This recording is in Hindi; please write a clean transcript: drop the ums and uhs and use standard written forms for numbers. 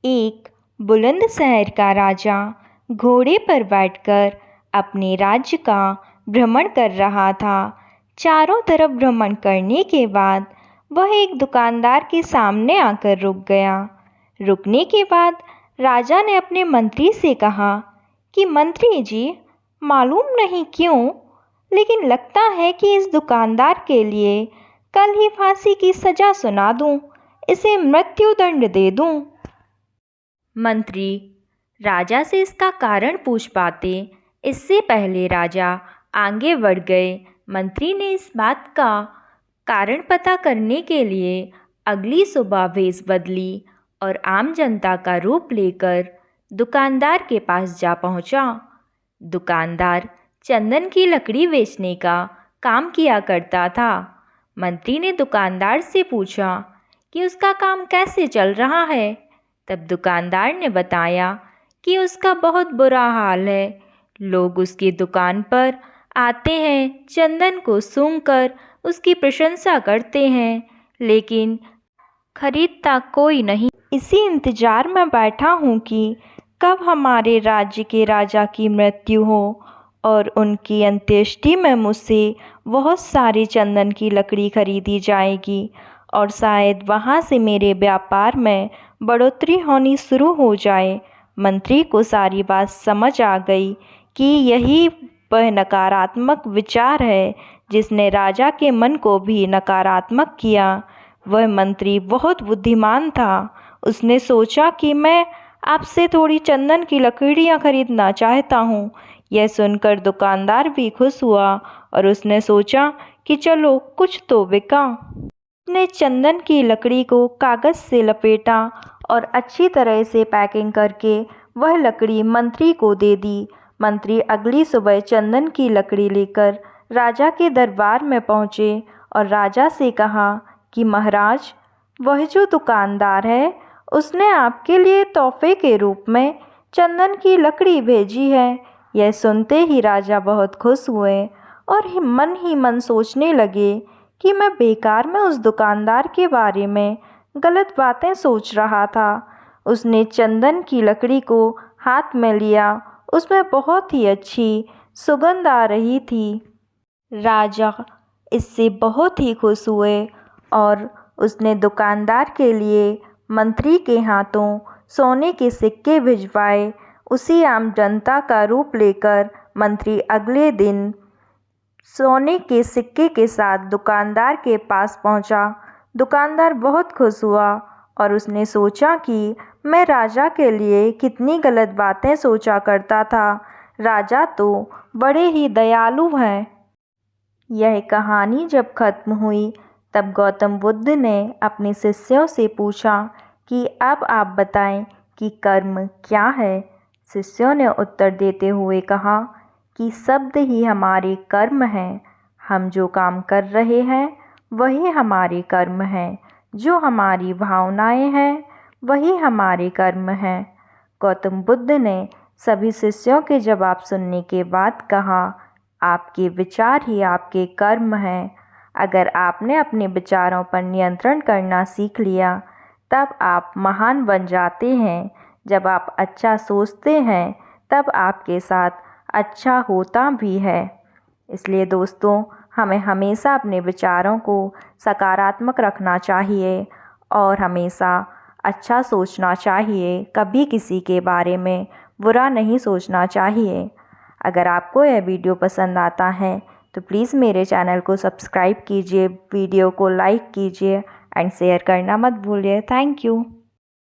एक बुलंद शहर का राजा घोड़े पर बैठकर अपने राज्य का भ्रमण कर रहा था। चारों तरफ भ्रमण करने के बाद वह एक दुकानदार के सामने आकर रुक गया। रुकने के बाद राजा ने अपने मंत्री से कहा कि मंत्री जी, मालूम नहीं क्यों, लेकिन लगता है कि इस दुकानदार के लिए कल ही फांसी की सज़ा सुना दूं, इसे मृत्युदंड दे दूं। मंत्री राजा से इसका कारण पूछ पाते, इससे पहले राजा आगे बढ़ गए। मंत्री ने इस बात का कारण पता करने के लिए अगली सुबह भेष बदली और आम जनता का रूप लेकर दुकानदार के पास जा पहुंचा। दुकानदार चंदन की लकड़ी बेचने का काम किया करता था। मंत्री ने दुकानदार से पूछा कि उसका काम कैसे चल रहा है। तब दुकानदार ने बताया कि उसका बहुत बुरा हाल है। लोग उसकी दुकान पर आते हैं, चंदन को सूंघकर उसकी प्रशंसा करते हैं, लेकिन खरीदता कोई नहीं। इसी इंतजार में बैठा हूँ कि कब हमारे राज्य के राजा की मृत्यु हो और उनकी अंत्येष्टि में मुझसे बहुत सारी चंदन की लकड़ी खरीदी जाएगी और शायद वहाँ से मेरे व्यापार में बढ़ोतरी होनी शुरू हो जाए। मंत्री को सारी बात समझ आ गई कि यही वह नकारात्मक विचार है जिसने राजा के मन को भी नकारात्मक किया। वह मंत्री बहुत बुद्धिमान था। उसने सोचा कि मैं आपसे थोड़ी चंदन की लकड़ियाँ खरीदना चाहता हूँ। यह सुनकर दुकानदार भी खुश हुआ और उसने सोचा कि चलो कुछ तो बिका। उसने चंदन की लकड़ी को कागज़ से लपेटा और अच्छी तरह से पैकिंग करके वह लकड़ी मंत्री को दे दी। मंत्री अगली सुबह चंदन की लकड़ी लेकर राजा के दरबार में पहुँचे और राजा से कहा कि महाराज, वह जो दुकानदार है उसने आपके लिए तोहफे के रूप में चंदन की लकड़ी भेजी है। यह सुनते ही राजा बहुत खुश हुए और ही मन सोचने लगे कि मैं बेकार में उस दुकानदार के बारे में गलत बातें सोच रहा था। उसने चंदन की लकड़ी को हाथ में लिया। उसमें बहुत ही अच्छी सुगंध आ रही थी। राजा इससे बहुत ही खुश हुए और उसने दुकानदार के लिए मंत्री के हाथों सोने के सिक्के भिजवाए। उसी आम जनता का रूप लेकर मंत्री अगले दिन सोने के सिक्के के साथ दुकानदार के पास पहुंचा। दुकानदार बहुत खुश हुआ और उसने सोचा कि मैं राजा के लिए कितनी गलत बातें सोचा करता था। राजा तो बड़े ही दयालु हैं। यह कहानी जब खत्म हुई तब गौतम बुद्ध ने अपने शिष्यों से पूछा कि अब आप बताएं कि कर्म क्या है। शिष्यों ने उत्तर देते हुए कहा कि शब्द ही हमारे कर्म हैं। हम जो काम कर रहे हैं वही हमारे कर्म हैं। जो हमारी भावनाएं हैं वही हमारे कर्म हैं। गौतम बुद्ध ने सभी शिष्यों के जवाब सुनने के बाद कहा, आपके विचार ही आपके कर्म हैं। अगर आपने अपने विचारों पर नियंत्रण करना सीख लिया तब आप महान बन जाते हैं। जब आप अच्छा सोचते हैं तब आपके साथ अच्छा होता भी है। इसलिए दोस्तों, हमें हमेशा अपने विचारों को सकारात्मक रखना चाहिए और हमेशा अच्छा सोचना चाहिए। कभी किसी के बारे में बुरा नहीं सोचना चाहिए। अगर आपको यह वीडियो पसंद आता है तो प्लीज़ मेरे चैनल को सब्सक्राइब कीजिए, वीडियो को लाइक कीजिए एंड शेयर करना मत भूलिए। Thank you.